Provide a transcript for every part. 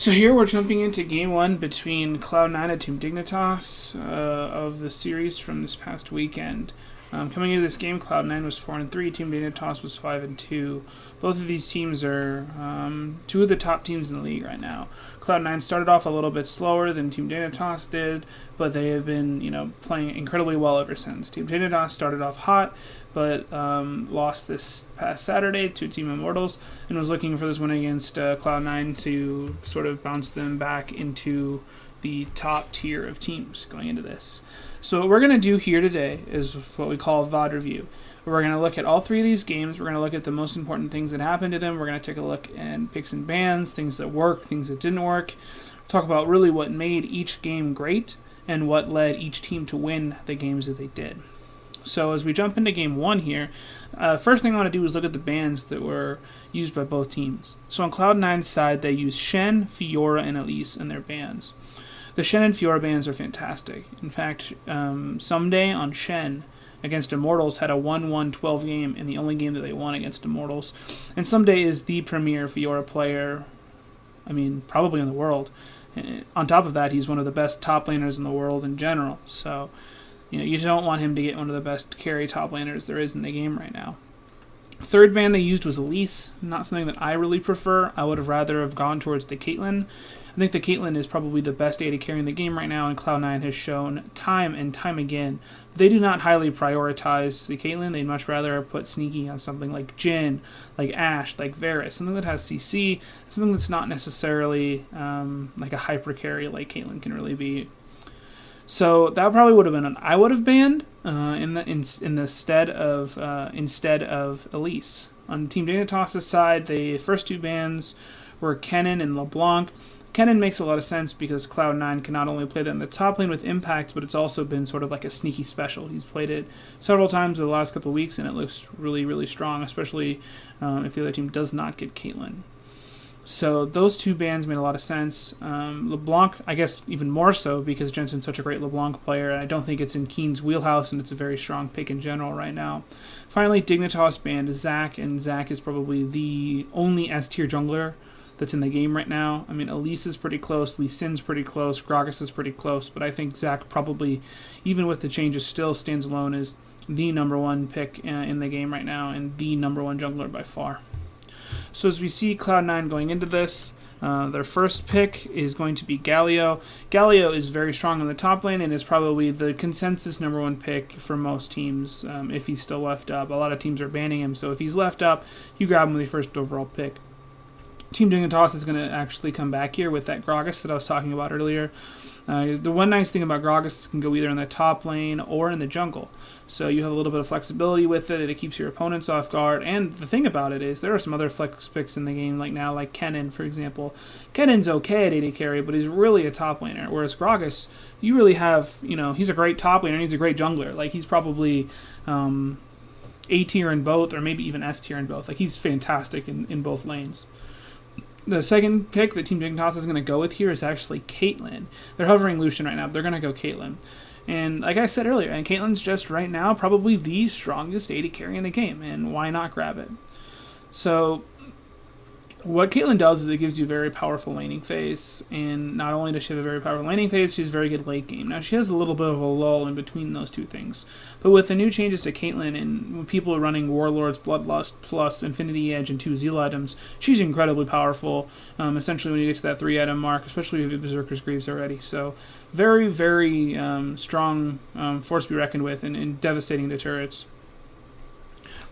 So here we're jumping into Game 1 between Cloud9 and Team Dignitas of the series from this past weekend. Coming into this game, Cloud9 was 4-3, Team Dignitas was 5-2. Both of these teams are two of the top teams in the league right now. Cloud9 started off a little bit slower than Team Dignitas did, but they have been, playing incredibly well ever since. Team Dignitas started off hot, but lost this past Saturday to Team Immortals and was looking for this win against Cloud9 to sort of bounce them back into the top tier of teams going into this. So what we're going to do here today is what we call a VOD review. We're going to look at all three of these games. We're going to look at the most important things that happened to them. We're going to take a look at picks and bans, things that worked, things that didn't work. Talk about really what made each game great and what led each team to win the games that they did. So as we jump into Game 1 here, first thing I want to do is look at the bans that were used by both teams. So on Cloud9's side, they used Shen, Fiora, and Elise in their bans. The Shen and Fiora bans are fantastic. In fact, Someday on Shen against Immortals had a 1-1-12 game, and the only game that they won against Immortals. And Someday is the premier Fiora player, probably in the world. On top of that, he's one of the best top laners in the world in general. So, you don't want him to get one of the best carry top laners there is in the game right now. Third ban they used was Elise. Not something that I really prefer. I would have rather have gone towards the Caitlyn. I think the Caitlyn is probably the best AD carry in the game right now, and Cloud9 has shown time and time again they do not highly prioritize the Caitlyn. They'd much rather put Sneaky on something like Jhin, like Ashe, like Varus, something that has CC, something that's not necessarily like a hyper carry like Caitlyn can really be. So that probably would have been I would have banned instead of Elise. On Team Dignitas' side, the first two bans were Kennen and LeBlanc. Kennen makes a lot of sense because Cloud9 can not only play that in the top lane with impact, but it's also been sort of like a sneaky special. He's played it several times in the last couple of weeks, and it looks really, really strong, especially if the other team does not get Caitlyn. So those two bans made a lot of sense. LeBlanc, I guess even more so because Jensen's such a great LeBlanc player, and I don't think it's in Keen's wheelhouse, and it's a very strong pick in general right now. Finally, Dignitas banned Zac, and Zac is probably the only S-tier jungler that's in the game right now. Elise is pretty close, Lee Sin's pretty close, Gragas is pretty close, but I think Zac probably, even with the changes, still stands alone as the number one pick in the game right now and the number one jungler by far. So as we see Cloud9 going into this, their first pick is going to be Galio. Galio is very strong in the top lane and is probably the consensus number one pick for most teams if he's still left up. A lot of teams are banning him, so if he's left up, you grab him with the first overall pick. Team Dignitas is going to actually come back here with that Gragas that I was talking about earlier. The one nice thing about Gragas is it can go either in the top lane or in the jungle. So you have a little bit of flexibility with it. It keeps your opponents off guard. And the thing about it is there are some other flex picks in the game like Kennen, for example. Kennen's okay at AD carry, but he's really a top laner. Whereas Gragas, you really have, he's a great top laner and he's a great jungler. Like he's probably A tier in both or maybe even S tier in both. Like he's fantastic in both lanes. The second pick that Team Dignitas is going to go with here is actually Caitlyn. They're hovering Lucian right now, but they're going to go Caitlyn. And like I said earlier, and Caitlyn's just right now probably the strongest AD carry in the game, and why not grab it? So what Caitlyn does is it gives you a very powerful laning phase, and not only does she have a very powerful laning phase, she has very good late game. Now, she has a little bit of a lull in between those two things, but with the new changes to Caitlyn and when people are running Warlord's Bloodlust plus Infinity Edge and 2 Zeal items, she's incredibly powerful, essentially when you get to that 3-item mark, especially if you have Berserker's Greaves already. So very, very strong force to be reckoned with and devastating to turrets.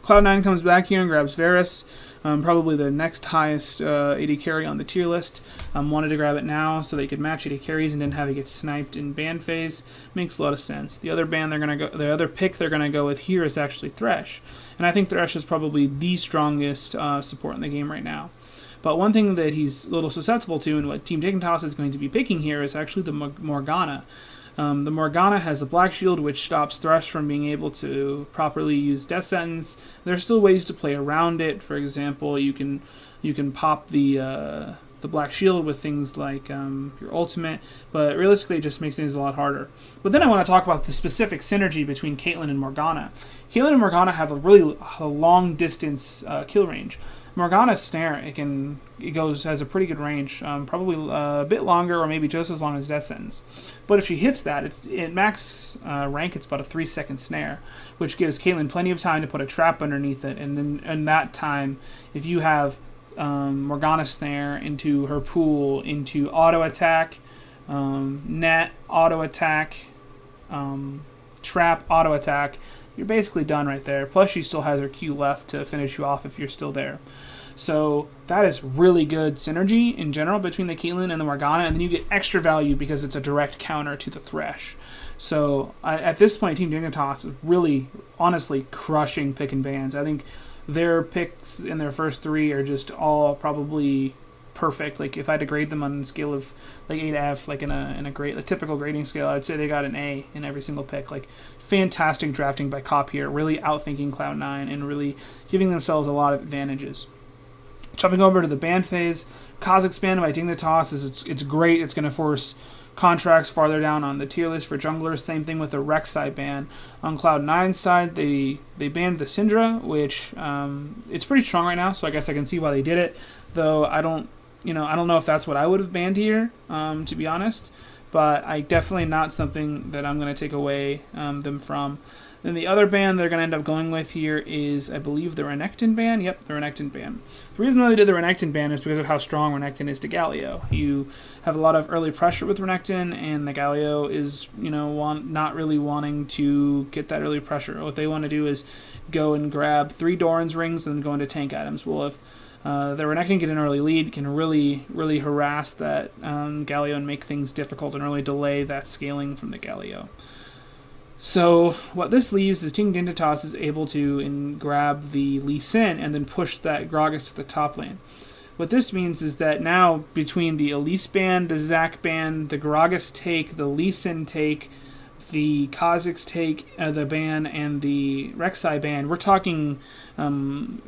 Cloud9 comes back here and grabs Varus. Probably the next highest AD carry on the tier list. Wanted to grab it now so they could match AD carries and didn't have it get sniped in ban phase. Makes a lot of sense. The other pick they're gonna go with here is actually Thresh, and I think Thresh is probably the strongest support in the game right now. But one thing that he's a little susceptible to, and what Team Dignitas is going to be picking here, is actually the Morgana. The Morgana has a Black Shield, which stops Thresh from being able to properly use Death Sentence. There's still ways to play around it. For example, you can pop the Black Shield with things like your ultimate, but realistically it just makes things a lot harder. But then I want to talk about the specific synergy between Caitlyn and Morgana. Caitlyn and Morgana have a really long distance kill range. Morgana's snare, has a pretty good range, probably a bit longer or maybe just as long as Death Sentence. But if she hits that, at max rank, it's about a 3-second snare, which gives Caitlyn plenty of time to put a trap underneath it. And then in that time, if you have Morgana snare into her pool, into auto attack, net auto attack, trap auto attack, you're basically done right there. Plus, she still has her Q left to finish you off if you're still there. So that is really good synergy in general between the Caitlyn and the Morgana, and then you get extra value because it's a direct counter to the Thresh. So at this point, Team Dignitas is really, honestly, crushing pick and bans. I think their picks in their first 3 are just all probably perfect. Like if I had to grade them on a scale of like A to F, like in a typical grading scale, I'd say they got an A in every single pick. Like fantastic drafting by Cop here, really outthinking Cloud9 and really giving themselves a lot of advantages. Jumping over to the ban phase, Kha'Zix ban by Dignitas it's great. It's going to force contracts farther down on the tier list for junglers. Same thing with the Rek'Sai ban. On Cloud9's side, they banned the Syndra, which it's pretty strong right now, so I guess I can see why they did it. Though I don't know if that's what I would have banned here, to be honest. But I definitely not something that I'm going to take away them from. Then the other ban they're going to end up going with here is, I believe, the Renekton ban. Yep, the Renekton ban. The reason why they did the Renekton ban is because of how strong Renekton is to Galio. You have a lot of early pressure with Renekton, and the Galio is, not really wanting to get that early pressure. What they want to do is go and grab 3 Doran's rings and then go into tank items. Well, if the Renekton get an early lead, can really, really harass that Galio and make things difficult and really delay that scaling from the Galio. So what this leaves is Team Dignitas is able to grab the Lee Sin and then push that Gragas to the top lane. What this means is that now between the Elise ban, the Zac ban, the Gragas take, the Lee Sin take, the Kha'Zix take, the ban, and the Rek'Sai ban, we're talking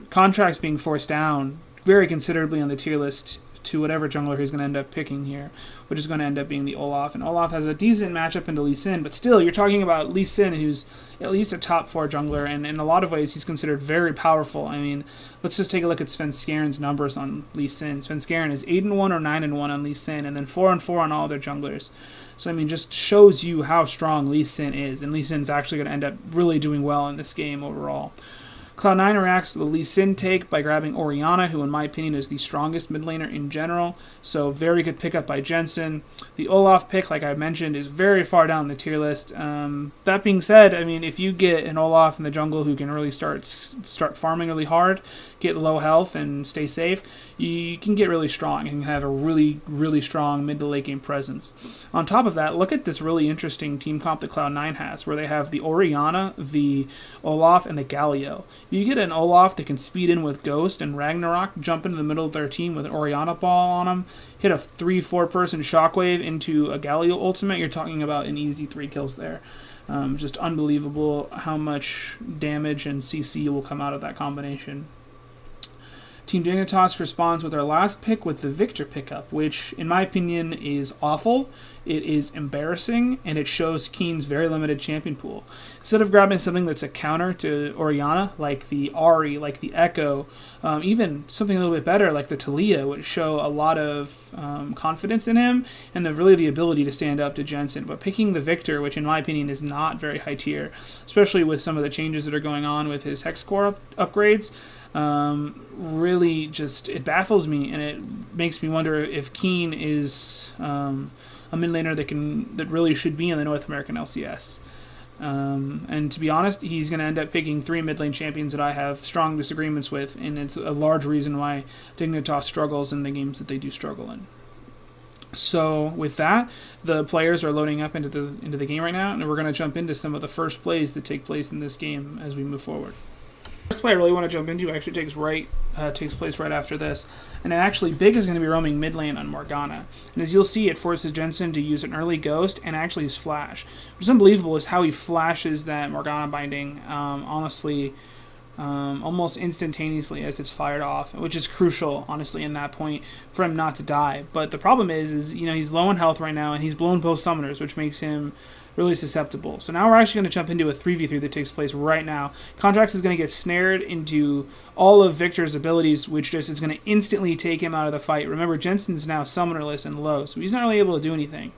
contracts being forced down very considerably on the tier list to whatever jungler he's going to end up picking here, which is going to end up being the Olaf. And Olaf has a decent matchup into Lee Sin, but still, you're talking about Lee Sin, who's at least a top 4 jungler, and in a lot of ways, he's considered very powerful. I mean, let's just take a look at Svenskaren's numbers on Lee Sin. Svenskaren is 8-1 or 9-1 on Lee Sin, and then 4-4 on all their junglers. So, I mean, just shows you how strong Lee Sin is, and Lee Sin's actually going to end up really doing well in this game overall. Cloud9 reacts to the Lee Sin take by grabbing Orianna, who in my opinion is the strongest mid laner in general, so very good pickup by Jensen. The Olaf pick, like I mentioned, is very far down the tier list. That being said, I mean, if you get an Olaf in the jungle who can really start farming really hard, get low health, and stay safe, you can get really strong. You can have a really, really strong mid to late game presence. On top of that, look at this really interesting team comp that Cloud9 has, where they have the Orianna, the Olaf, and the Galio. You get an Olaf that can speed in with Ghost and Ragnarok, jump into the middle of their team with an Orianna ball on them, hit a 3-4 person shockwave into a Galio ultimate. You're talking about an easy 3 kills there. Just unbelievable how much damage and CC will come out of that combination. Team Dignitas responds with our last pick with the Victor pickup, which, in my opinion, is awful. It is embarrassing, and it shows Keen's very limited champion pool. Instead of grabbing something that's a counter to Orianna, like the Ahri, like the Echo, even something a little bit better like the Talia, would show a lot of confidence in him and really the ability to stand up to Jensen. But picking the Victor, which in my opinion is not very high tier, especially with some of the changes that are going on with his Hex Core upgrades, really just, it baffles me, and it makes me wonder if Keen is a mid laner that really should be in the North American LCS. And to be honest, he's going to end up picking 3 mid lane champions that I have strong disagreements with, and it's a large reason why Dignitas struggles in the games that they do struggle in. So with that, the players are loading up into the game right now, and we're going to jump into some of the first plays that take place in this game as we move forward. The first play I really want to jump into actually takes place right after this, and actually Big is going to be roaming mid lane on Morgana, and as you'll see, it forces Jensen to use an early Ghost and actually his flash. What's unbelievable is how he flashes that Morgana binding, honestly, almost instantaneously as it's fired off, which is crucial, honestly, in that point for him not to die. But the problem is he's low on health right now, and he's blown both summoners, which makes him really susceptible. So now we're actually going to jump into a 3v3 that takes place right now. Contracts is going to get snared into all of Victor's abilities, which just is going to instantly take him out of the fight. Remember, Jensen's now summonerless and low, so he's not really able to do anything.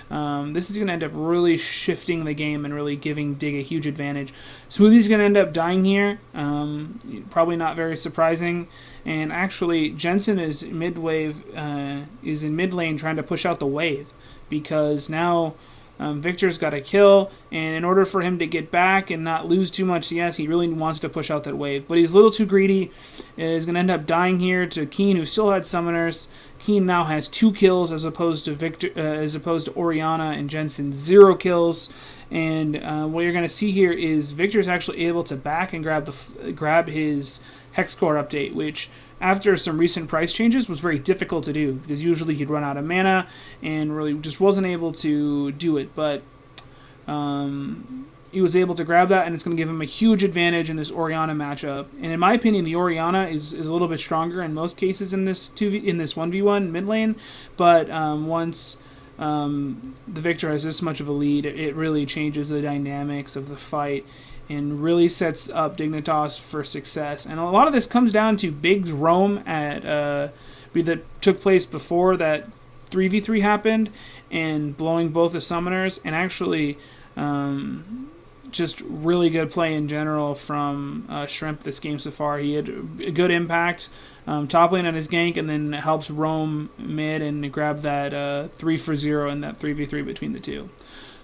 This is going to end up really shifting the game and really giving Dig a huge advantage. Smoothie's going to end up dying here. Probably not very surprising. And actually, Jensen is in mid lane trying to push out the wave, because now Victor's got a kill, and in order for him to get back and not lose too much CS, he really wants to push out that wave. But he's a little too greedy. Is going to end up dying here to Keen, who still had summoners. Keen now has 2 kills as opposed to Orianna and Jensen 0 kills. And what you're going to see here is Victor's actually able to back and grab his hex core update, which after some recent price changes was very difficult to do, because usually he'd run out of mana and really just wasn't able to do it. But he was able to grab that, and it's going to give him a huge advantage in this Orianna matchup. And in my opinion, the Orianna is a little bit stronger in most cases in this 1v1 mid lane. But once the Victor has this much of a lead, it really changes the dynamics of the fight and really sets up Dignitas for success. And a lot of this comes down to Big's roam that took place before that 3v3 happened, and blowing both the summoners, and actually just really good play in general from Shrimp this game so far. He had a good impact top lane on his gank, and then helps roam mid and grab that 3 for 0 in that 3v3 between the two.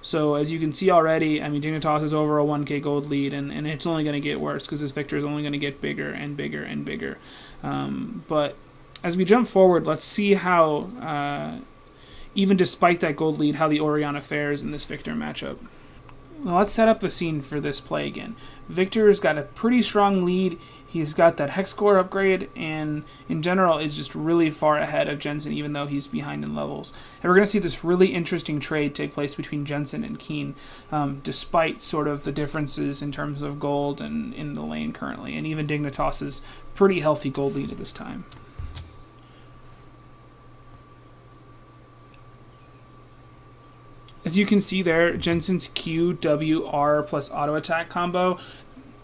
So as you can see already, I mean, Dignitas is over a 1k gold lead, and it's only going to get worse, because this Victor is only going to get bigger and bigger and bigger. But as we jump forward, let's see how, even despite that gold lead, how the Orianna fares in this Victor matchup. Well, let's set up the scene for this play again. Victor's got a pretty strong lead. He's got that hex core upgrade, and in general is just really far ahead of Jensen, even though he's behind in levels. And we're going to see this really interesting trade take place between Jensen and Keen, despite sort of the differences in terms of gold and in the lane currently, and even Dignitas's pretty healthy gold lead at this time. As you can see there, Jensen's Q, W, R plus auto attack combo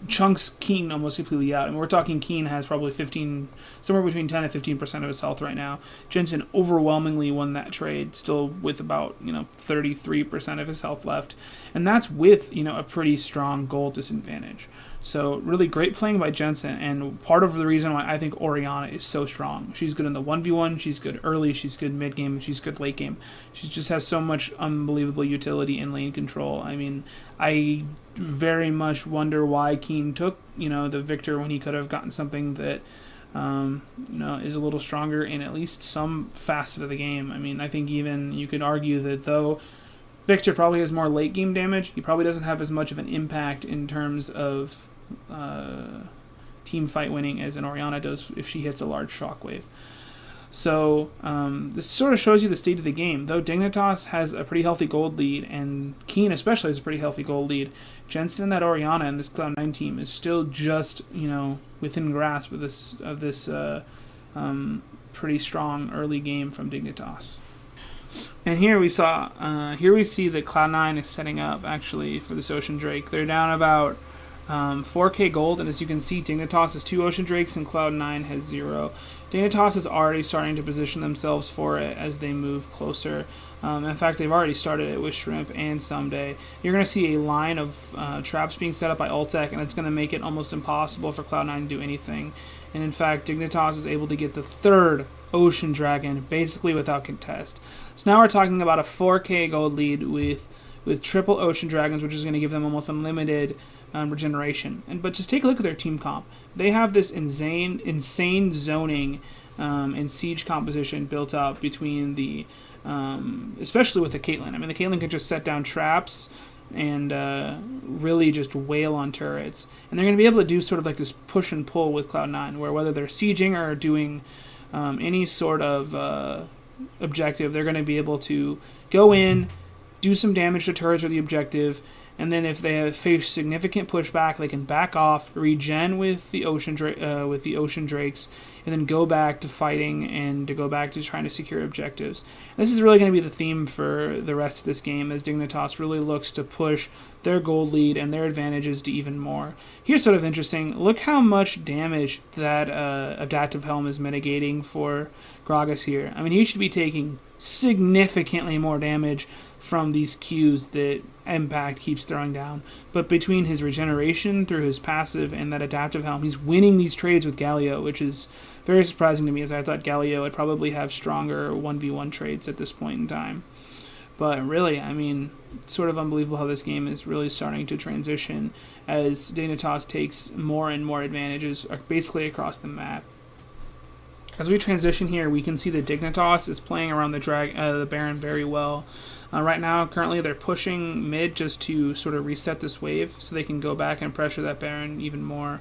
chunks Keen almost completely out. I mean, we're talking Keen has probably somewhere between 10 and 15% of his health right now. Jensen overwhelmingly won that trade, still with about 33% of his health left, and that's with a pretty strong gold disadvantage. So really great playing by Jensen, and part of the reason why I think Orianna is so strong. She's good in the 1v1, she's good early, she's good mid game, she's good late game. She just has so much unbelievable utility in lane control. I mean, I very much wonder why Keen took the Victor when he could have gotten something that is a little stronger in at least some facet of the game. I mean, I think even you could argue that though Victor probably has more late game damage, he probably doesn't have as much of an impact in terms of team fight winning as an Orianna does if she hits a large shockwave. So this sort of shows you the state of the game. Though Dignitas has a pretty healthy gold lead, and Keen especially has a pretty healthy gold lead, Jensen and that Orianna and this Cloud9 team is still just within grasp of this pretty strong early game from Dignitas. And here we see that Cloud9 is setting up actually for this Ocean Drake. They're down about 4k gold, and as you can see, Dignitas has 2 Ocean Drakes and Cloud9 has 0. Dignitas is already starting to position themselves for it as they move closer. In fact, they've already started it with Shrimp and Someday. You're going to see a line of traps being set up by Ultec, and it's going to make it almost impossible for Cloud9 to do anything. And in fact, Dignitas is able to get the 3rd Ocean Dragon basically without contest. So now we're talking about a 4k gold lead with triple Ocean Dragons, which is going to give them almost unlimited regeneration. But just take a look at their team comp. They have this insane zoning and siege composition built up between the, especially with the Caitlyn. I mean, the Caitlyn can just set down traps and really just wail on turrets. And they're going to be able to do sort of like this push and pull with Cloud9, where whether they're sieging or doing any sort of objective, they're going to be able to go in, do some damage to turrets or the objective, And then if they face significant pushback, they can back off, regen with the ocean drakes, and then go back to fighting and to go back to trying to secure objectives. And this is really going to be the theme for the rest of this game, as Dignitas really looks to push their gold lead and their advantages to even more. Here's sort of interesting. Look how much damage that Adaptive Helm is mitigating for Gragas here. I mean, he should be taking significantly more damage from these Qs that Impact keeps throwing down. But between his regeneration through his passive and that Adaptive Helm, he's winning these trades with Galio, which is very surprising to me, as I thought Galio would probably have stronger 1v1 trades at this point in time. But really, I mean, sort of unbelievable how this game is really starting to transition as Dignitas takes more and more advantages basically across the map. As we transition here, we can see that Dignitas is playing around the Baron very well. Right now, currently, they're pushing mid just to sort of reset this wave so they can go back and pressure that Baron even more.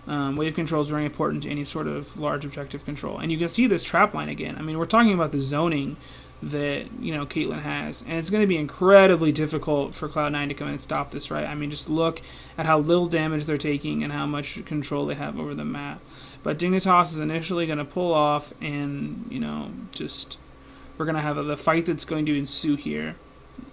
Wave control is very important to any sort of large objective control. And you can see this trap line again. I mean, we're talking about the zoning that, Caitlyn has. And it's going to be incredibly difficult for Cloud9 to come in and stop this, right? I mean, just look at how little damage they're taking and how much control they have over the map. But Dignitas is initially going to pull off and, we're going to have the fight that's going to ensue here.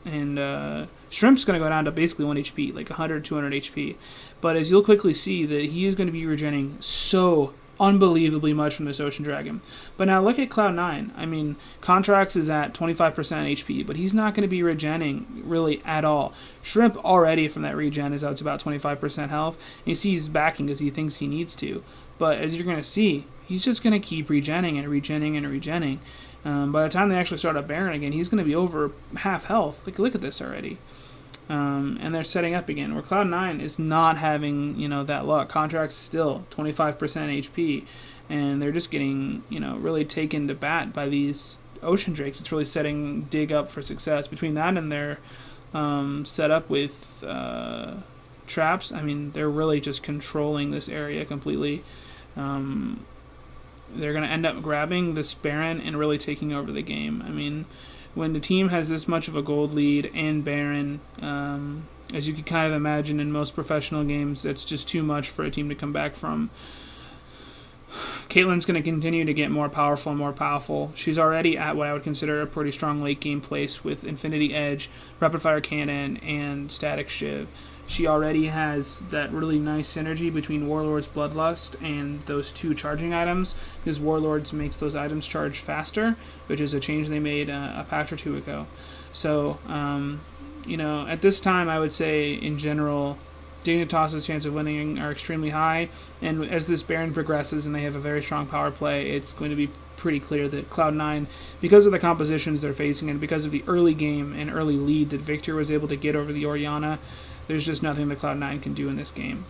And Shrimp's going to go down to basically 1 HP, like 100, 200 HP. But as you'll quickly see, that he is going to be regenerating so unbelievably much from this Ocean Dragon. But now look at Cloud9. I mean, Contracts is at 25% HP, but he's not going to be regenning really at all. Shrimp already from that regen is out to about 25% health. And you see he's backing because he thinks he needs to. But as you're going to see, he's just going to keep regenning and regenning and regenning. By the time they actually start a Baron again, he's going to be over half health. Look at this already. And they're setting up again, where Cloud9 is not having, that luck. Contracts still 25% HP, and they're just getting, really taken to bat by these Ocean Drakes. It's really setting Dig up for success. Between that and their setup with traps, I mean, they're really just controlling this area completely. They're going to end up grabbing this Baron and really taking over the game. I mean, when the team has this much of a gold lead and Baron, as you can kind of imagine in most professional games, it's just too much for a team to come back from. Caitlyn's going to continue to get more powerful and more powerful. She's already at what I would consider a pretty strong late game place with Infinity Edge, Rapid Fire Cannon, and Static Shiv. She already has that really nice synergy between Warlord's Bloodlust and those two charging items, because Warlords makes those items charge faster, which is a change they made a patch or two ago. So, at this time, I would say, in general, Dignitas' chance of winning are extremely high, and as this Baron progresses and they have a very strong power play, it's going to be pretty clear that Cloud9, because of the compositions they're facing and because of the early game and early lead that Victor was able to get over the Orianna, there's just nothing that Cloud9 can do in this game.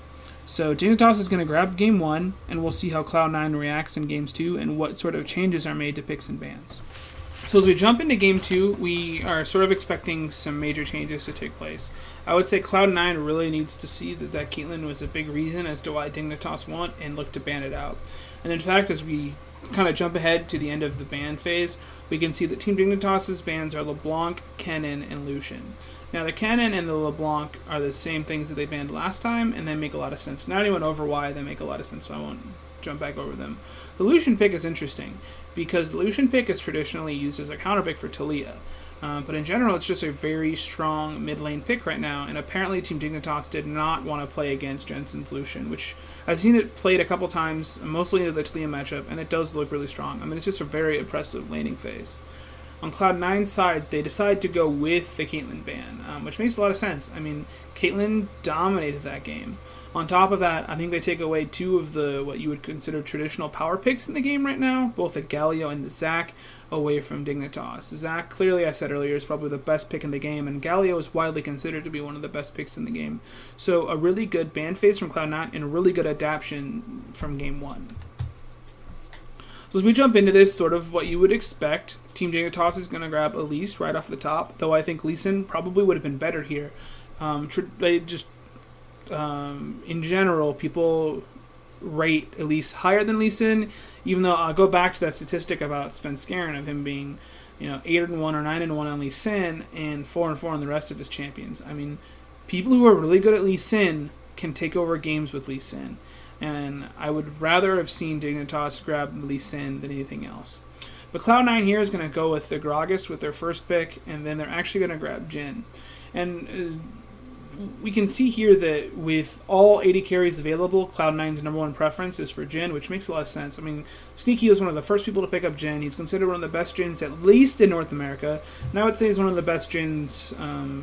So Dignitas is going to grab Game 1, and we'll see how Cloud9 reacts in Games 2 and what sort of changes are made to picks and bans. So as we jump into Game 2, we are sort of expecting some major changes to take place. I would say Cloud9 really needs to see that Caitlyn was a big reason as to why Dignitas won and look to ban it out. And in fact, as we kind of jump ahead to the end of the ban phase, we can see that Team Dignitas' bans are LeBlanc, Kennen, and Lucian. Now, the Kennen and the LeBlanc are the same things that they banned last time, and they make a lot of sense. Now, anyone over why they make a lot of sense, so I won't jump back over them. The Lucian pick is interesting, because the Lucian pick is traditionally used as a counter pick for Taliyah. But in general, it's just a very strong mid lane pick right now, and apparently Team Dignitas did not want to play against Jensen's Lucian, which I've seen it played a couple times, mostly in the Taliyah matchup, and it does look really strong. I mean, it's just a very impressive laning phase. On Cloud9's side, they decide to go with the Caitlyn ban, which makes a lot of sense. I mean, Caitlyn dominated that game. On top of that, I think they take away two of the what you would consider traditional power picks in the game right now, both the Galio and the Zac, away from Dignitas. Zac, clearly, I said earlier, is probably the best pick in the game, and Galio is widely considered to be one of the best picks in the game. So a really good ban phase from Cloud9 and a really good adaptation from Game 1. So as we jump into this, sort of what you would expect, Team Dignitas is going to grab Elise right off the top, though I think Lee Sin probably would have been better here. In general, people rate Elise higher than Lee Sin, even though I'll go back to that statistic about Svenskeren of him being 8-1 or 9-1 on Lee Sin and 4-4 on the rest of his champions. I mean, people who are really good at Lee Sin can take over games with Lee Sin. And I would rather have seen Dignitas grab Lee Sin than anything else. But Cloud9 here is going to go with the Gragas with their first pick, and then they're actually going to grab Jhin. And we can see here that with all 80 carries available, Cloud9's number one preference is for Jhin, which makes a lot of sense. I mean, Sneaky is one of the first people to pick up Jhin. He's considered one of the best Jhins, at least in North America. And I would say he's one of the best Jhins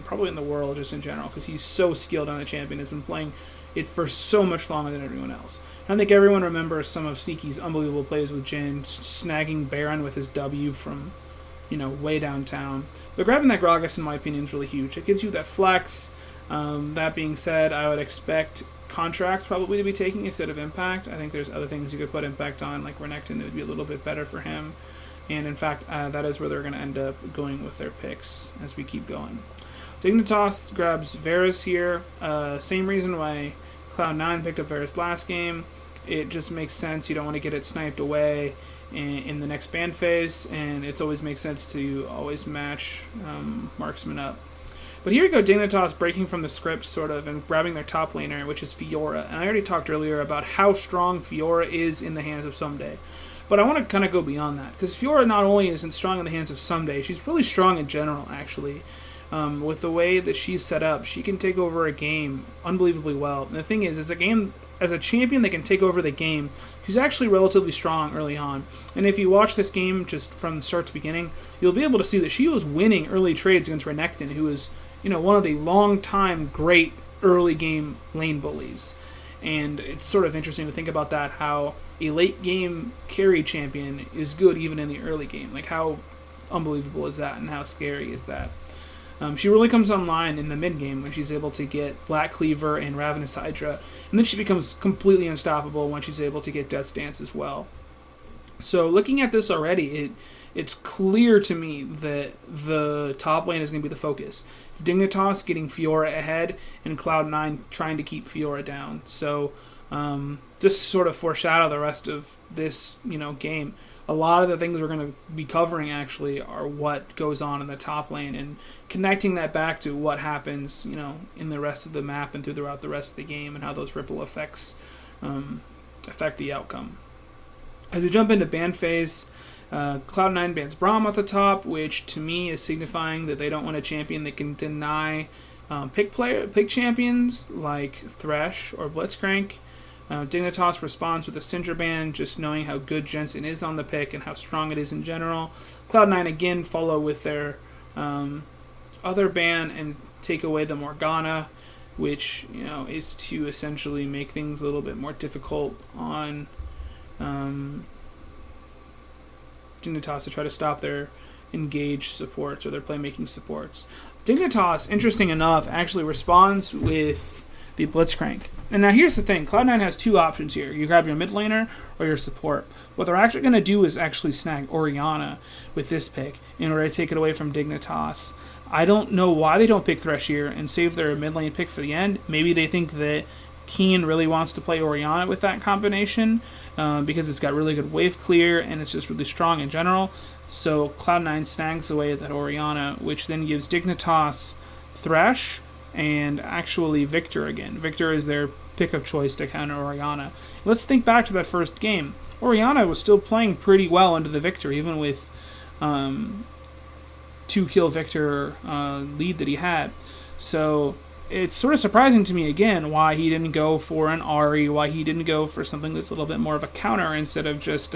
probably in the world just in general, because he's so skilled on the champion. Has been playing it for so much longer than everyone else. I think everyone remembers some of Sneaky's unbelievable plays with Jhin, snagging Baron with his W from, way downtown. But grabbing that Gragas, in my opinion, is really huge. It gives you that flex. That being said, I would expect Contracts probably to be taking instead of Impact. I think there's other things you could put Impact on, like Renekton, that would be a little bit better for him. And in fact, that is where they're going to end up going with their picks as we keep going. Dignitas grabs Varus here. Same reason why Cloud9 picked up Varus last game. It just makes sense. You don't want to get it sniped away in the next ban phase, and it always makes sense to always match Marksman up. But here you go, Dignitas breaking from the script, sort of, and grabbing their top laner, which is Fiora. And I already talked earlier about how strong Fiora is in the hands of Someday. But I want to kind of go beyond that, because Fiora not only isn't strong in the hands of Someday, she's really strong in general, actually. With the way that she's set up, she can take over a game unbelievably well. And the thing is as a champion that can take over the game, she's actually relatively strong early on. And if you watch this game just from the start to beginning, you'll be able to see that she was winning early trades against Renekton, who is, one of the long-time great early game lane bullies. And it's sort of interesting to think about that, how a late game carry champion is good even in the early game. Like, how unbelievable is that, and how scary is that? She really comes online in the mid-game when she's able to get Black Cleaver and Ravenous Hydra, and then she becomes completely unstoppable when she's able to get Death's Dance as well. So looking at this already, it's clear to me that the top lane is going to be the focus. Dignitas getting Fiora ahead, and Cloud9 trying to keep Fiora down. So just sort of foreshadow the rest of this game. A lot of the things we're going to be covering actually are what goes on in the top lane, and connecting that back to what happens, in the rest of the map and throughout the rest of the game, and how those ripple effects affect the outcome. As we jump into ban phase, Cloud9 bans Braum at the top, which to me is signifying that they don't want a champion that can deny pick champions like Thresh or Blitzcrank. Dignitas responds with a Syndra ban, just knowing how good Jensen is on the pick and how strong it is in general. Cloud9 again follow with their other ban and take away the Morgana, which is to essentially make things a little bit more difficult on Dignitas to try to stop their engaged supports or their playmaking supports. Dignitas, interesting enough, actually responds with the Blitzcrank. And now here's the thing, Cloud9 has two options here. You grab your mid laner or your support. What they're actually going to do is actually snag Orianna with this pick in order to take it away from Dignitas. I don't know why they don't pick Thresh here and save their mid lane pick for the end. Maybe they think that Keen really wants to play Orianna with that combination because it's got really good wave clear and it's just really strong in general. So Cloud9 snags away that Orianna, which then gives Dignitas Thresh and actually Victor again. Victor is their pick of choice to counter Orianna. Let's think back to that first game. Orianna was still playing pretty well into the Victor, even with 2-kill Victor lead that he had. So it's sort of surprising to me again why he didn't go for an Ahri, why he didn't go for something that's a little bit more of a counter instead of just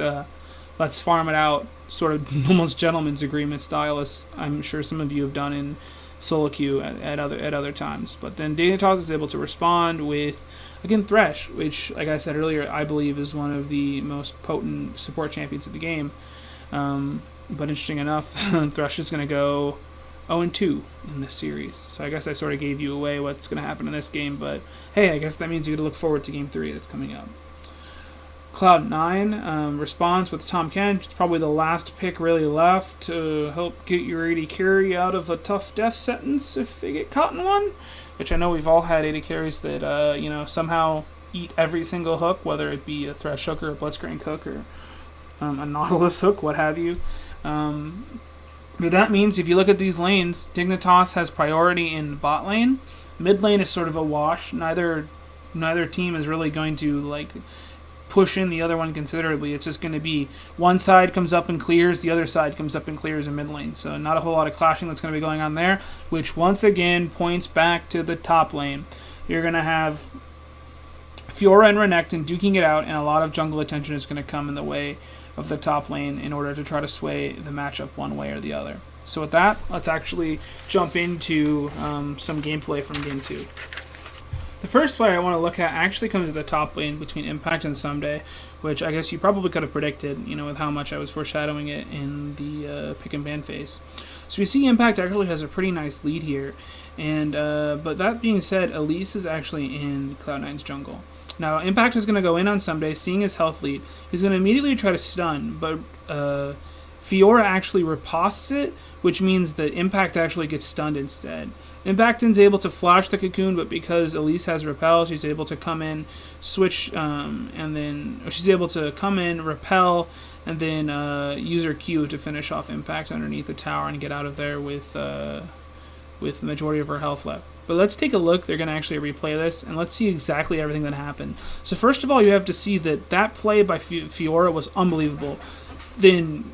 let's farm it out, sort of almost gentleman's agreement style, as I'm sure some of you have done in solo queue at other times. But then Dignitas is able to respond with, again, Thresh, which, like I said earlier, I believe is one of the most potent support champions of the game. But interesting enough, Thresh is going to go 0-2 in this series. So I guess I sort of gave you away what's going to happen in this game. But hey, I guess that means you got to look forward to Game 3 that's coming up. Cloud9 responds with Tom Kent. It's probably the last pick really left to help get your AD carry out of a tough death sentence if they get caught in one. Which I know we've all had AD carries that somehow eat every single hook, whether it be a Thresh hook or a Blitzcrank hook or a Nautilus hook, what have you. But that means if you look at these lanes, Dignitas has priority in bot lane. Mid lane is sort of a wash. Neither team is really going to like push in the other one considerably. It's just going to be one side comes up and clears, the other side comes up and clears in mid lane. So not a whole lot of clashing that's going to be going on there, which once again points back to the top lane. You're going to have Fiora and Renekton duking it out, and a lot of jungle attention is going to come in the way of the top lane in order to try to sway the matchup one way or the other. So with that, let's actually jump into some gameplay from Game 2. The first player I want to look at actually comes to the top lane between Impact and Someday, which I guess you probably could have predicted, with how much I was foreshadowing it in the pick and ban phase. So we see Impact actually has a pretty nice lead here, and but that being said, Elise is actually in Cloud9's jungle. Now Impact is going to go in on Someday, seeing his health lead. He's going to immediately try to stun, but Fiora actually riposts it, which means that Impact actually gets stunned instead. Impact's able to flash the cocoon, but because Elise has repel, she's able to come in, switch, and then she's able to come in, repel, and then use her Q to finish off Impact underneath the tower and get out of there with the majority of her health left. But let's take a look. They're going to actually replay this, and let's see exactly everything that happened. So first of all, you have to see that play by Fiora was unbelievable. Then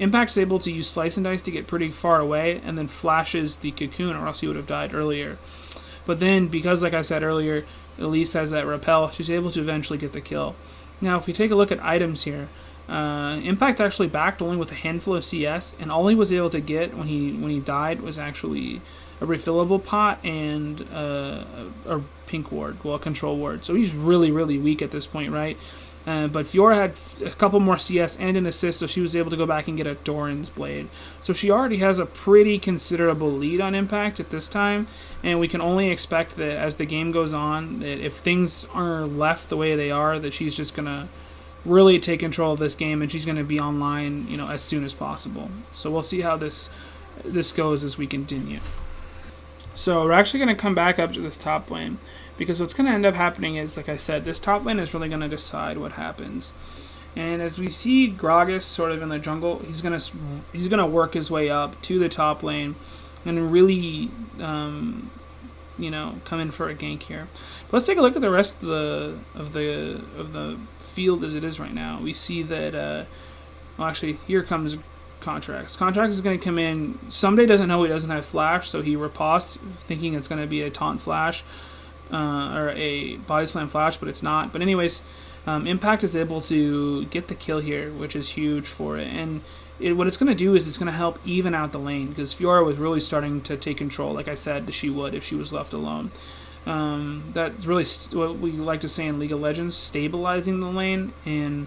Impact's able to use Slice and Dice to get pretty far away, and then flashes the cocoon, or else he would have died earlier. But then, because like I said earlier, Elise has that repel, she's able to eventually get the kill. Now, if we take a look at items here, Impact actually backed only with a handful of CS, and all he was able to get when he died was actually a refillable pot and a pink ward, well, a control ward. So he's really, really weak at this point, right? But Fiora had a couple more CS and an assist, so she was able to go back and get a Doran's Blade. So she already has a pretty considerable lead on Impact at this time, and we can only expect that as the game goes on, that if things are left the way they are, that she's just going to really take control of this game, and she's going to be online, as soon as possible. So we'll see how this goes as we continue. So we're actually going to come back up to this top lane, because what's going to end up happening is, like I said, this top lane is really going to decide what happens. And as we see Gragas sort of in the jungle, he's going to work his way up to the top lane and really, come in for a gank here. But let's take a look at the rest of the field as it is right now. We see that, here comes Contracts. Contracts is going to come in. Someday doesn't know he doesn't have flash, so he riposts, thinking it's going to be a taunt flash or a body slam flash, but it's not. But anyways, Impact is able to get the kill here, which is huge for it. And what it's going to do is it's going to help even out the lane, because Fiora was really starting to take control, like I said, that she would if she was left alone. That's really what we like to say in League of Legends, stabilizing the lane. And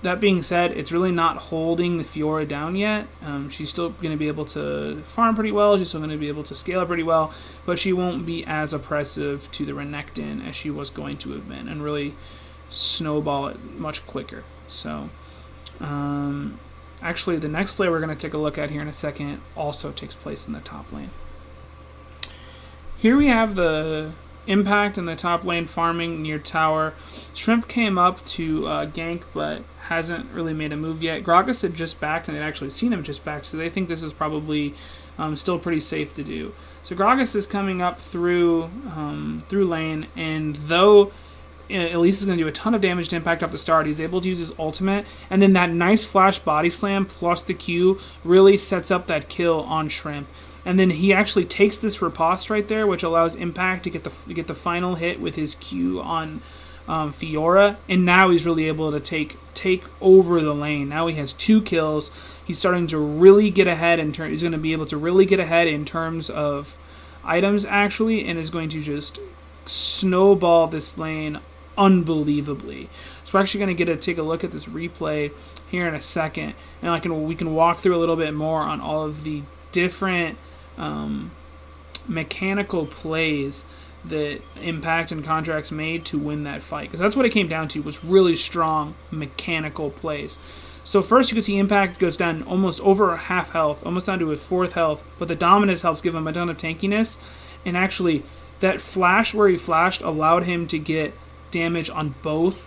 that being said, it's really not holding the Fiora down yet. She's still going to be able to farm pretty well. She's still going to be able to scale pretty well, but she won't be as oppressive to the Renekton as she was going to have been, and really snowball it much quicker. So, actually, the next play we're going to take a look at here in a second also takes place in the top lane. Here we have the Impact in the top lane farming near tower. Shrimp came up to gank, but hasn't really made a move yet. Gragas had just backed, and they'd actually seen him just back, so they think this is probably still pretty safe to do. So Gragas is coming up through lane, and though Elise is going to do a ton of damage to Impact off the start, he's able to use his ultimate, and then that nice flash body slam plus the Q really sets up that kill on Shrimp. And then he actually takes this riposte right there, which allows Impact to get the final hit with his Q on Fiora, and now he's really able to take over the lane. Now he has 2 kills. He's starting to really get ahead he's going to be able to really get ahead in terms of items actually, and is going to just snowball this lane unbelievably. So we're actually going to take a look at this replay here in a second, and we can walk through a little bit more on all of the different mechanical plays that Impact and Contracts made to win that fight, because that's what it came down to, was really strong mechanical plays. So first you can see Impact goes down almost over half health, almost down to a 4th health, but the Dominus helps give him a ton of tankiness, and actually that flash where he flashed allowed him to get damage on both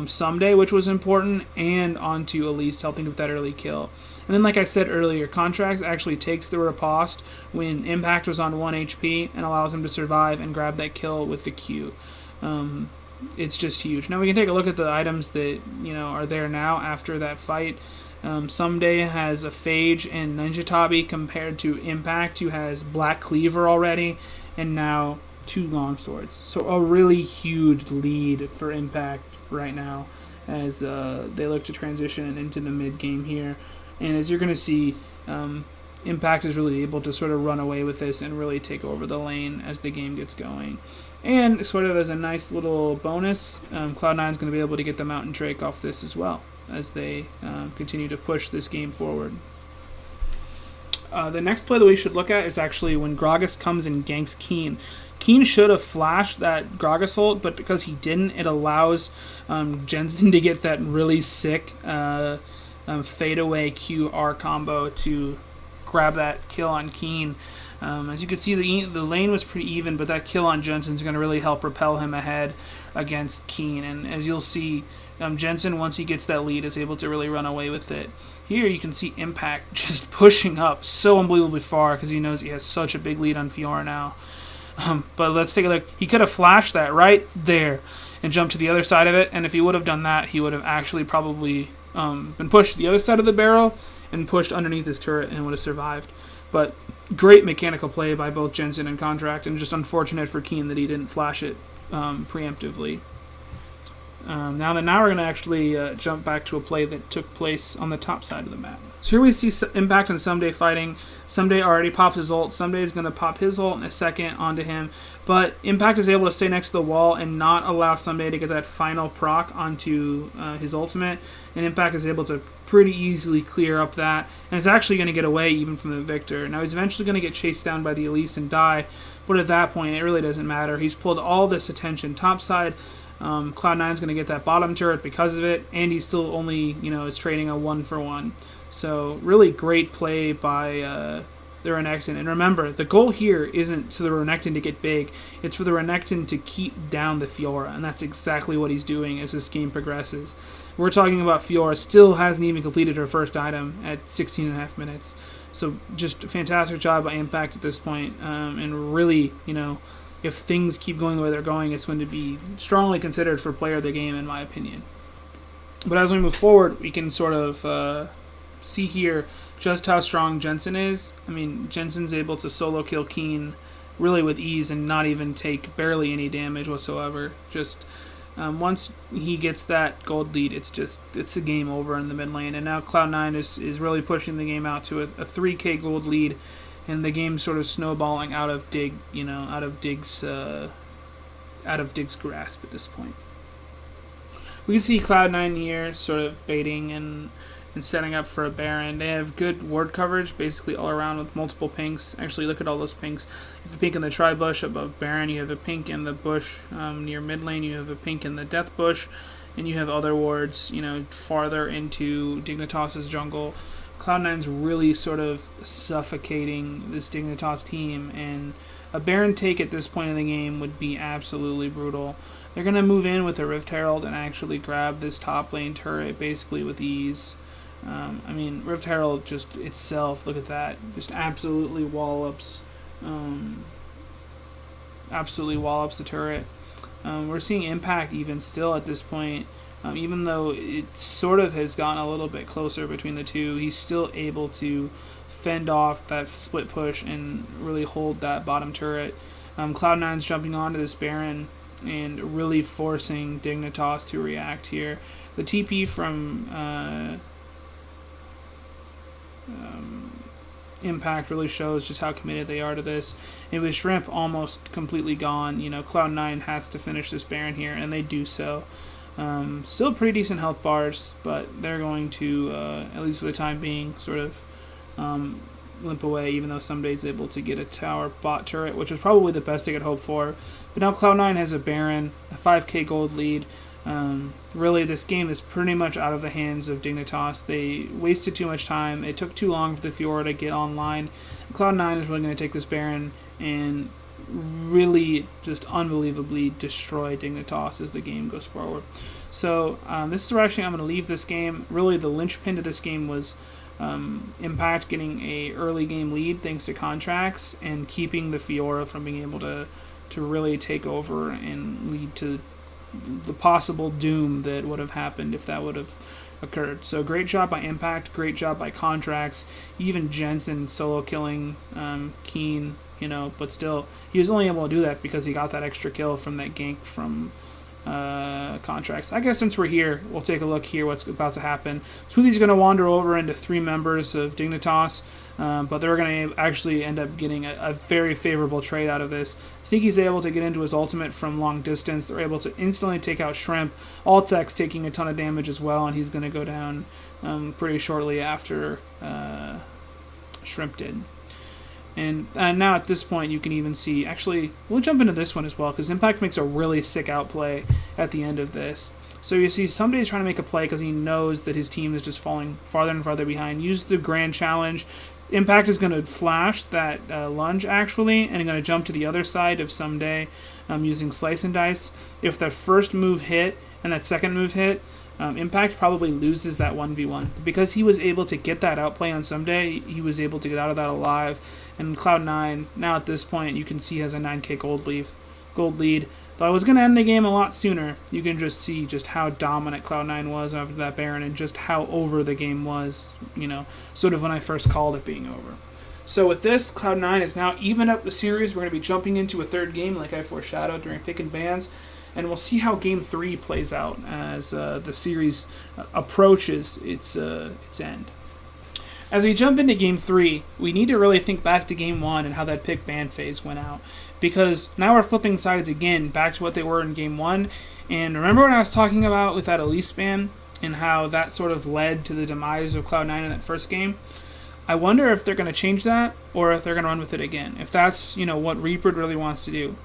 Someday, which was important, and onto Elise, helping with that early kill. And then, like I said earlier, Contracts actually takes the riposte when Impact was on 1 HP and allows him to survive and grab that kill with the Q. It's just huge. Now we can take a look at the items that are there now after that fight. Someday has a Phage and Ninja Tabi compared to Impact, who has Black Cleaver already, and now 2 longswords. So a really huge lead for Impact right now as they look to transition into the mid game here. And as you're going to see, Impact is really able to sort of run away with this and really take over the lane as the game gets going. And sort of as a nice little bonus, Cloud9 is going to be able to get the Mountain Drake off this as well as they continue to push this game forward. The next play that we should look at is actually when Gragas comes and ganks Keen. Keen should have flashed that Gragas ult, but because he didn't, it allows Jensen to get that really sick fadeaway QR combo to grab that kill on Keen. As you can see, the lane was pretty even, but that kill on Jensen is going to really help propel him ahead against Keen. And as you'll see, Jensen, once he gets that lead, is able to really run away with it. Here you can see Impact just pushing up so unbelievably far because he knows he has such a big lead on Fiora now. But let's take a look. He could have flashed that right there and jumped to the other side of it, and if he would have done that, he would have actually probably been pushed to the other side of the barrel and pushed underneath his turret and would have survived. But great mechanical play by both Jensen and Contract, and just unfortunate for Keen that he didn't flash it preemptively. Now we're going to actually jump back to a play that took place on the top side of the map. So here we see Impact and Someday fighting. Someday already popped his ult. Someday is going to pop his ult in a second onto him. But Impact is able to stay next to the wall and not allow Someday to get that final proc onto his ultimate. And Impact is able to pretty easily clear up that. And is actually going to get away even from the Victor. Now he's eventually going to get chased down by the Elise and die. But at that point, it really doesn't matter. He's pulled all this attention topside. Cloud9 is going to get that bottom turret because of it, and he's still only, is trading a 1-for-1. So really great play by the Renekton. And remember, the goal here isn't for the Renekton to get big, it's for the Renekton to keep down the Fiora, and that's exactly what he's doing as this game progresses. We're talking about Fiora still hasn't even completed her first item at 16.5 minutes. So just a fantastic job by Impact at this point, and really, if things keep going the way they're going, it's going to be strongly considered for player of the game, in my opinion. But as we move forward, we can sort of see here just how strong Jensen is. I mean, Jensen's able to solo kill Keen really with ease and not even take barely any damage whatsoever. Just once he gets that gold lead, it's a game over in the mid lane. And now Cloud9 is really pushing the game out to a 3k gold lead. And the game's sort of snowballing out of Dig's grasp at this point. We can see Cloud9 here sort of baiting and setting up for a Baron. They have good ward coverage basically all around with multiple pinks. Actually, look at all those pinks. You have a pink in the tri-bush above Baron. You have a pink in the bush near mid lane. You have a pink in the death bush. And you have other wards, farther into Dignitas's jungle. Cloud9's really sort of suffocating this Dignitas team, and a Baron take at this point in the game would be absolutely brutal. They're going to move in with a Rift Herald and actually grab this top lane turret basically with ease. Rift Herald just itself, look at that, just absolutely wallops the turret. We're seeing Impact even still at this point. Even though it sort of has gotten a little bit closer between the two, he's still able to fend off that split push and really hold that bottom turret. Cloud9's jumping onto this Baron and really forcing Dignitas to react here. The TP from Impact really shows just how committed they are to this. And with Shrimp almost completely gone, Cloud9 has to finish this Baron here, and they do so. Still pretty decent health bars, but they're going to, at least for the time being, sort of limp away, even though Someday's able to get a tower bot turret, which is probably the best they could hope for. But now Cloud9 has a Baron, a 5k gold lead. Really, this game is pretty much out of the hands of Dignitas. They wasted too much time. It took too long for the Fiora to get online. Cloud9 is really going to take this Baron and really just unbelievably destroy Dignitas as the game goes forward. So this is where actually I'm going to leave this game. Really, the linchpin to this game was Impact getting a early game lead thanks to contracts and keeping the Fiora from being able to really take over and lead to the possible doom that would have happened if that would have occurred. So great job by Impact, great job by contracts, even Jensen solo killing Keen, but still he was only able to do that because he got that extra kill from that gank from contracts. I guess since we're here, we'll take a look here what's about to happen. Sweetie's going to wander over into 3 members of Dignitas, but they're going to actually end up getting a very favorable trade out of this. Sneaky's able to get into his ultimate from long distance. They're able to instantly take out Shrimp. Altek's taking a ton of damage as well, and he's going to go down pretty shortly after Shrimp did. And now at this point, you can even see, actually, we'll jump into this one as well, because Impact makes a really sick outplay at the end of this. So you see somebody's trying to make a play because he knows that his team is just falling farther and farther behind. Use the Grand Challenge. Impact is going to flash that lunge, actually, and going to jump to the other side of Someday using Slice and Dice. If the first move hit and that second move hit, Impact probably loses that 1v1. Because he was able to get that outplay on Someday, he was able to get out of that alive. And Cloud9, now at this point, you can see has a 9k gold lead. Though I was going to end the game a lot sooner, you can just see just how dominant Cloud9 was after that Baron and just how over the game was, sort of when I first called it being over. So with this, Cloud9 is now even up the series. We're going to be jumping into a third game like I foreshadowed during Pick and Bans. And we'll see how Game 3 plays out as the series approaches its end. As we jump into Game 3, we need to really think back to Game 1 and how that pick ban phase went out. Because now we're flipping sides again back to what they were in Game 1. And remember what I was talking about with that Elise ban and how that sort of led to the demise of Cloud9 in that first game? I wonder if they're going to change that or if they're going to run with it again. If that's, what Reaper really wants to do.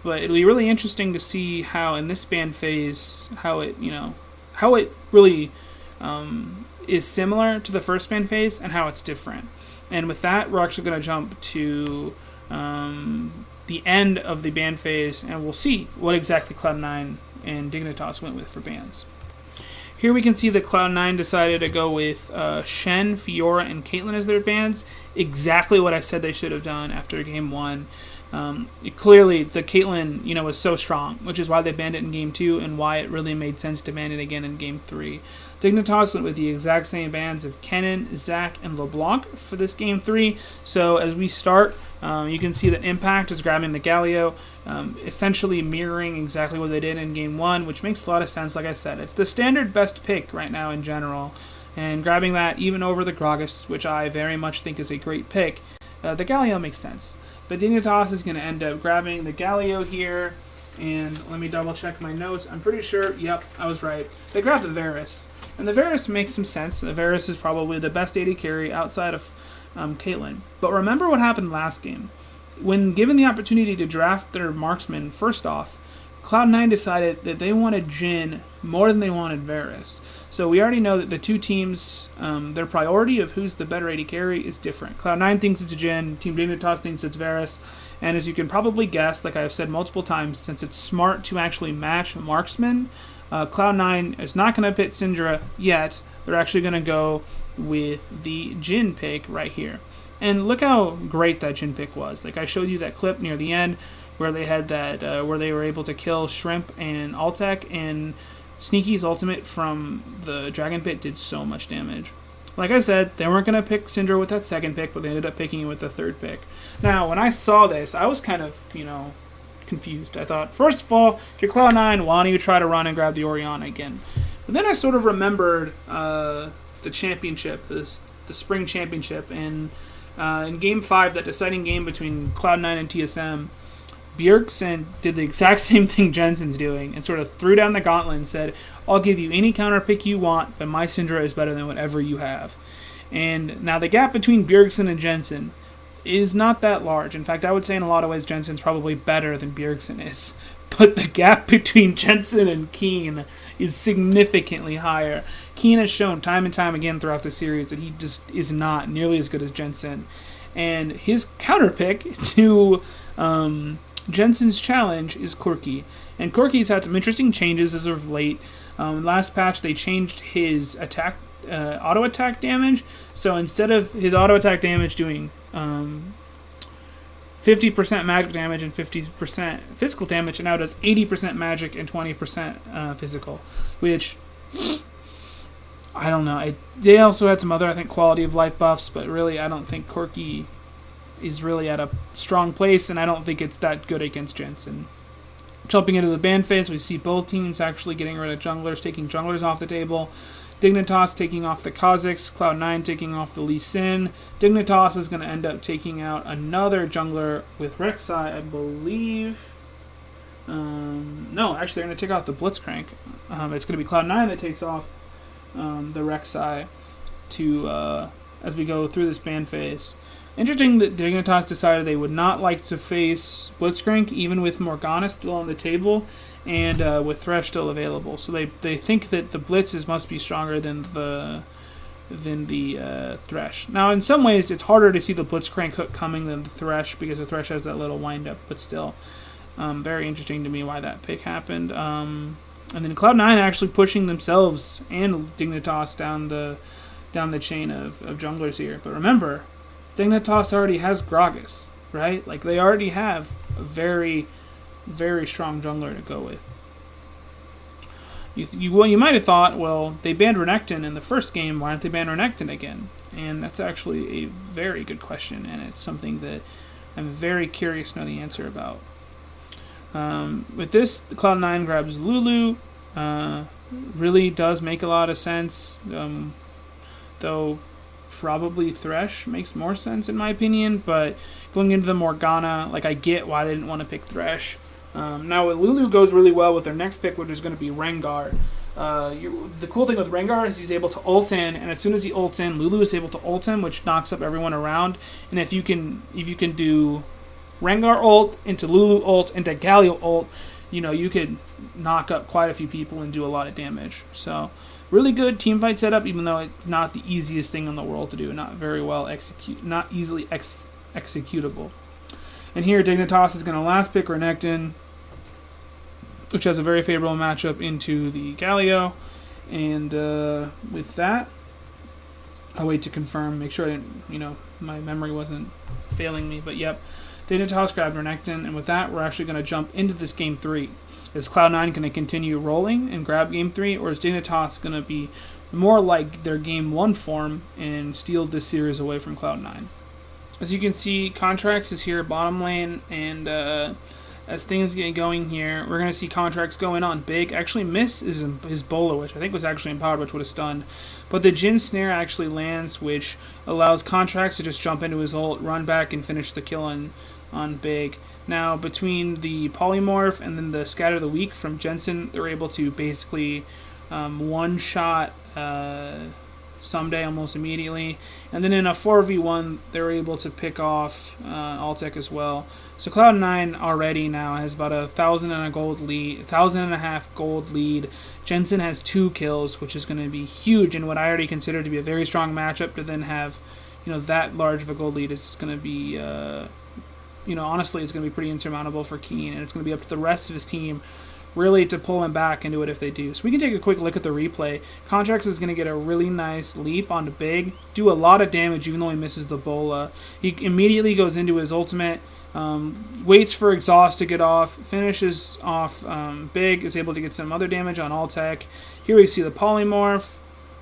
But it'll be really interesting to see how in this ban phase, how it really is similar to the first ban phase and how it's different. And with that, we're actually going to jump to the end of the ban phase, and we'll see what exactly Cloud9 and Dignitas went with for bans. Here we can see that Cloud9 decided to go with Shen, Fiora, and Caitlyn as their bans. Exactly what I said they should have done after Game 1. Clearly, the Caitlyn, was so strong, which is why they banned it in Game 2 and why it really made sense to ban it again in Game 3. Dignitas went with the exact same bans of Kennen, Zac, and LeBlanc for this Game 3. So as we start, you can see that Impact is grabbing the Galio, essentially mirroring exactly what they did in Game 1, which makes a lot of sense. Like I said, it's the standard best pick right now in general. And grabbing that even over the Gragas, which I very much think is a great pick, the Galio makes sense. But Dignitas is going to end up grabbing the Galio here. And let me double check my notes. I'm pretty sure, yep, I was right. They grabbed the Varus. And the Varus makes some sense. The Varus is probably the best AD carry outside of Caitlyn. But remember what happened last game. When given the opportunity to draft their marksman first off, Cloud9 decided that they wanted Jhin more than they wanted Varus. So we already know that the two teams, their priority of who's the better AD carry is different. Cloud9 thinks it's Jhin, Team Dignitas thinks it's Varus, and as you can probably guess, like I've said multiple times, since it's smart to actually match marksmen, Cloud9 is not going to pit Syndra yet. They're actually going to go with the Jhin pick right here. And look how great that Jhin pick was. Like I showed you that clip near the end where they had that, where they were able to kill Shrimp and Altek, and Sneaky's ultimate from the Dragon Pit did so much damage. Like I said, they weren't going to pick Syndra with that second pick, but they ended up picking it with the third pick. Now, when I saw this, I was kind of, confused. I thought, first of all, if you're Cloud9, why don't you try to run and grab the Orianna again? But then I sort of remembered the championship, the spring championship, and in Game 5, that deciding game between Cloud9 and TSM, Bjergsen did the exact same thing Jensen's doing and sort of threw down the gauntlet and said, I'll give you any counter pick you want, but my Syndra is better than whatever you have. And now the gap between Bjergsen and Jensen is not that large. In fact, I would say in a lot of ways Jensen's probably better than Bjergsen is. But the gap between Jensen and Keen is significantly higher. Keen has shown time and time again throughout the series that he just is not nearly as good as Jensen. And his counter pick to Jensen's challenge is Corki. And Corki's had some interesting changes as of late. Last patch, they changed his attack auto attack damage. So instead of his auto attack damage doing 50% magic damage and 50% physical damage, it now does 80% magic and 20% physical, which I don't know. They also had some other, I think, quality of life buffs, but really I don't think Corki is really at a strong place, and I don't think it's that good against Jensen. Jumping into the ban phase, we see both teams actually getting rid of junglers, taking junglers off the table. Dignitas taking off the Kha'Zix, Cloud9 taking off the Lee Sin. Dignitas is going to end up taking out another jungler with Rek'Sai, I believe. No, actually they're going to take out the Blitzcrank. It's going to be Cloud9 that takes off the Rek'Sai as we go through this ban phase. Interesting that Dignitas decided they would not like to face Blitzcrank, even with Morgana still on the table and with Thresh still available. So they think that the Blitzes must be stronger than the Thresh. Now, in some ways, it's harder to see the Blitzcrank hook coming than the Thresh because the Thresh has that little wind-up, but still very interesting to me why that pick happened. And then Cloud9 actually pushing themselves and Dignitas down the chain of junglers here. But remember, Dignitas already has Gragas, right? Like, they already have a very, very strong jungler to go with. You might have thought, well, they banned Renekton in the first game, why don't they ban Renekton again? And that's actually a very good question, and it's something that I'm very curious to know the answer about. With this, the Cloud9 grabs Lulu. Really does make a lot of sense, though probably Thresh makes more sense in my opinion, but going into the Morgana, like, I get why they didn't want to pick Thresh. Now, Lulu goes really well with their next pick, which is going to be Rengar. The cool thing with Rengar is he's able to ult in, and as soon as he ults in, Lulu is able to ult him, which knocks up everyone around. And if you can do Rengar ult into Lulu ult into Galio ult, you could knock up quite a few people and do a lot of damage. So, really good teamfight setup, even though it's not the easiest thing in the world to do, not very well not easily executable. And here, Dignitas is going to last pick Renekton, which has a very favorable matchup into the Galio. And with that, I'll wait to confirm, make sure I didn't, my memory wasn't failing me. But yep, Dignitas grabbed Renekton, and with that, we're actually going to jump into this Game 3. Is Cloud9 going to continue rolling and grab Game 3, or is Dignitas going to be more like their Game 1 form and steal this series away from Cloud9? As you can see, Contracts is here bottom lane, and as things get going here, we're going to see Contracts going on big. Actually, miss his Bola, which I think was actually empowered, which would have stunned. But the Jhin Snare actually lands, which allows Contracts to just jump into his ult, run back, and finish the kill on big. Now, between the Polymorph and then the Scatter the Weak from Jensen, they're able to basically one-shot Someday almost immediately. And then in a 4v1, they're able to pick off Altec as well. So Cloud9 already now has about 1,500 gold lead. Jensen has 2 kills, which is going to be huge in what I already consider to be a very strong matchup. To then have, that large of a gold lead is going to be... honestly, it's going to be pretty insurmountable for Keen, and it's going to be up to the rest of his team really to pull him back and do it if they do. So we can take a quick look at the replay. Contracts is going to get a really nice leap onto Big, do a lot of damage even though he misses the Bola. He immediately goes into his ultimate, waits for Exhaust to get off, finishes off Big, is able to get some other damage on Altec. Here we see the Polymorph.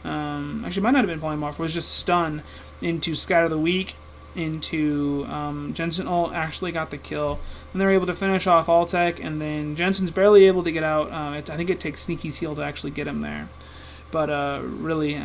Actually, might not have been Polymorph, it was just Stun into Scatter the Weak, into Jensen ult, actually got the kill. And they're able to finish off Altec, and then Jensen's barely able to get out. I think it takes Sneaky's heal to actually get him there. But really,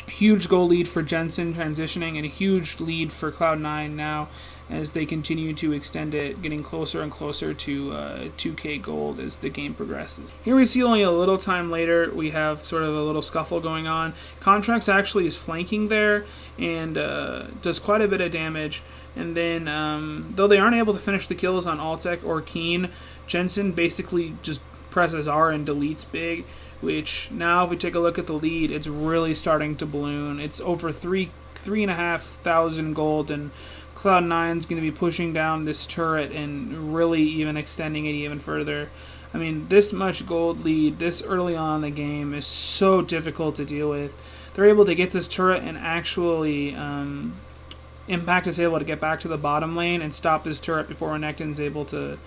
huge goal lead for Jensen transitioning, and a huge lead for Cloud9 now as they continue to extend it, getting closer and closer to 2k gold as the game progresses. Here we see only a little time later, we have sort of a little scuffle going on. Contracts actually is flanking there and does quite a bit of damage. And then, though they aren't able to finish the kills on Altec or Keen, Jensen basically just presses R and deletes Big, which now if we take a look at the lead, it's really starting to balloon. It's over 3,500 gold, and Cloud9's going to be pushing down this turret and really even extending it even further. I mean, this much gold lead this early on in the game is so difficult to deal with. They're able to get this turret and actually Impact is able to get back to the bottom lane and stop this turret before Renekton's able to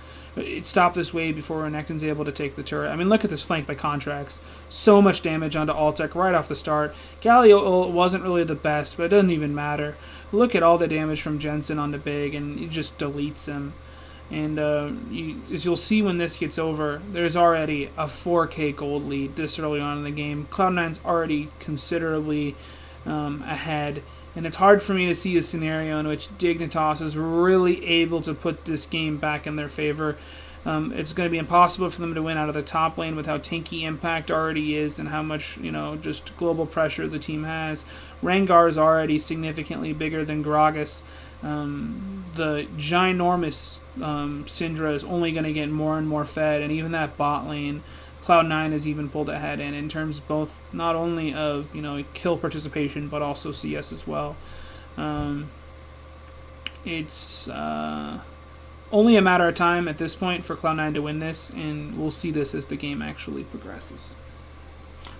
stop this wave before Renekton's able to take the turret. I mean, look at this flank by Contracts. So much damage onto Altec right off the start. Galio wasn't really the best, but it doesn't even matter. Look at all the damage from Jensen onto Big, and he just deletes him. And as you'll see when this gets over, there's already a 4K gold lead this early on in the game. Cloud9's already considerably ahead. And it's hard for me to see a scenario in which Dignitas is really able to put this game back in their favor. It's going to be impossible for them to win out of the top lane with how tanky Impact already is and how much, just global pressure the team has. Rengar is already significantly bigger than Gragas. The ginormous Syndra is only going to get more and more fed, and even that bot lane, Cloud9 has even pulled ahead in terms both not only of kill participation but also CS as well. It's only a matter of time at this point for Cloud9 to win this, and we'll see this as the game actually progresses.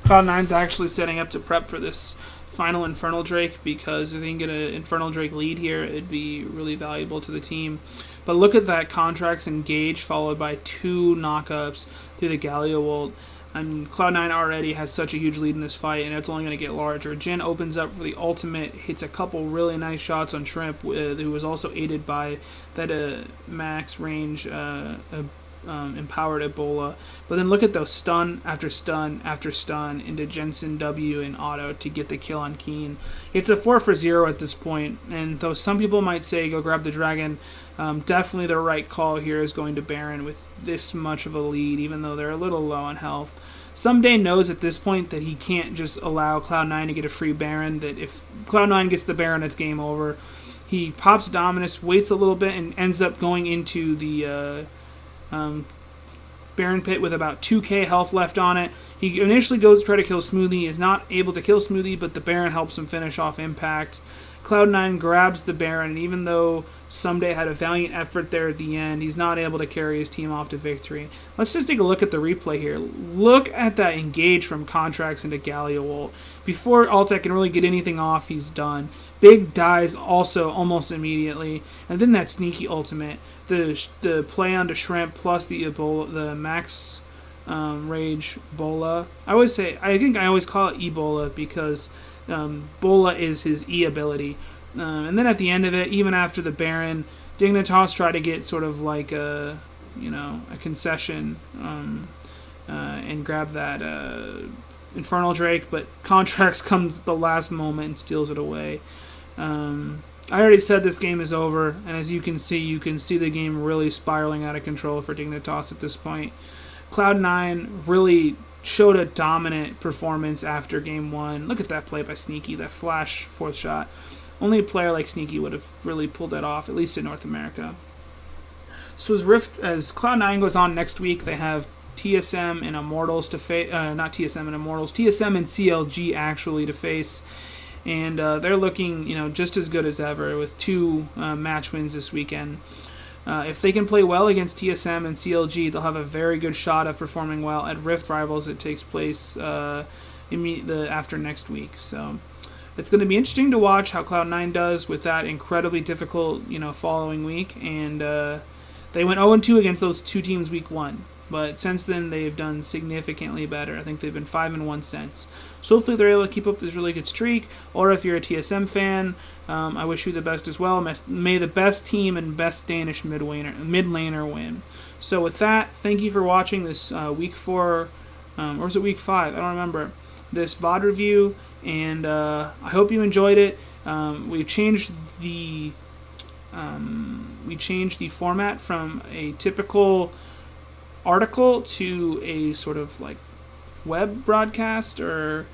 Cloud9's actually setting up to prep for this final Infernal Drake, because if they can get an Infernal Drake lead here, it'd be really valuable to the team. But look at that Contracts engage followed by 2 knockups through the Galio ult. Cloud9 already has such a huge lead in this fight, and it's only going to get larger. Jin opens up for the ultimate, hits a couple really nice shots on Shrimp, who was also aided by that max range empowered Ebola. But then look at those stun after stun after stun into Jensen W and Auto to get the kill on Keen. It's a 4-for-0 at this point, and though some people might say go grab the dragon, definitely the right call here is going to Baron with this much of a lead, even though they're a little low on health. Someday knows at this point that he can't just allow Cloud9 to get a free Baron, that if Cloud9 gets the Baron, it's game over. He pops Dominus, waits a little bit, and ends up going into the Baron pit with about 2k health left on it. He initially goes to try to kill Smoothie, is not able to kill Smoothie, but the Baron helps him finish off Impact. Cloud9 grabs the Baron, and even though Someday had a valiant effort there at the end, he's not able to carry his team off to victory. Let's just take a look at the replay here. Look at that engage from Contracts into Galio ult. Before Altec can really get anything off, he's done. Big dies also almost immediately, and then that sneaky ultimate. The play onto Shrimp plus the Ebola, the max rage Bola. I think I always call it Ebola because Bola is his E ability. And then at the end of it, even after the Baron, Dignitas try to get sort of like a concession and grab that Infernal Drake, but Contracts comes at the last moment and steals it away. I already said this game is over, and as you can see the game really spiraling out of control for Dignitas at this point. Cloud9 really showed a dominant performance after game 1. Look at that play by Sneaky, that flash 4th shot. Only a player like Sneaky would have really pulled that off, at least in North America. So as Cloud9 goes on next week, they have TSM and Immortals to face, not TSM and Immortals, TSM and CLG actually to face. And they're looking, just as good as ever with 2 match wins this weekend. If they can play well against TSM and CLG, they'll have a very good shot of performing well at Rift Rivals that takes place after next week. So it's going to be interesting to watch how Cloud9 does with that incredibly difficult, following week. And they went 0-2 against those 2 teams week 1. But since then, they've done significantly better. I think they've been 5-1 since. So hopefully they're able to keep up this really good streak. Or if you're a TSM fan, I wish you the best as well. May the best team and best Danish mid laner win. So with that, thank you for watching this week 4, or was it week 5? I don't remember. This VOD review, and I hope you enjoyed it. We changed the format from a typical article to a sort of like web broadcast or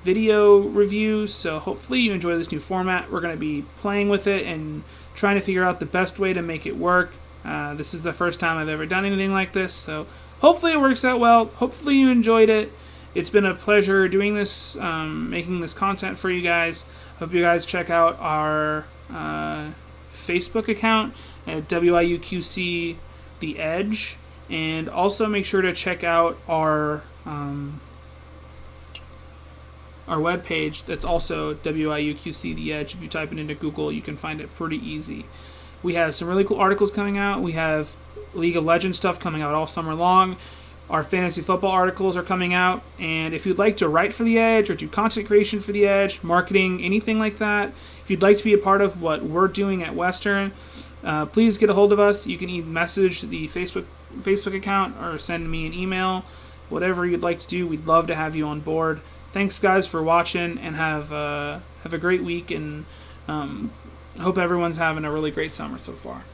video review, so hopefully you enjoy this new format. We're going to be playing with it and trying to figure out the best way to make it work. This is the first time I've ever done anything like this, so hopefully it works out well. Hopefully you enjoyed it. It's been a pleasure doing this, making this content for you guys. Hope you guys check out our Facebook account at WIUQC The Edge. And also make sure to check out our webpage. That's also WIUQC The Edge. If you type it into Google, you can find it pretty easy. We have some really cool articles coming out. We have League of Legends stuff coming out all summer long. Our fantasy football articles are coming out. And if you'd like to write for The Edge or do content creation for The Edge, marketing, anything like that, if you'd like to be a part of what we're doing at Western, please get a hold of us. You can either message the Facebook account or send me an email. Whatever you'd like to do, we'd love to have you on board. Thanks, guys, for watching, and have a great week, and hope everyone's having a really great summer so far.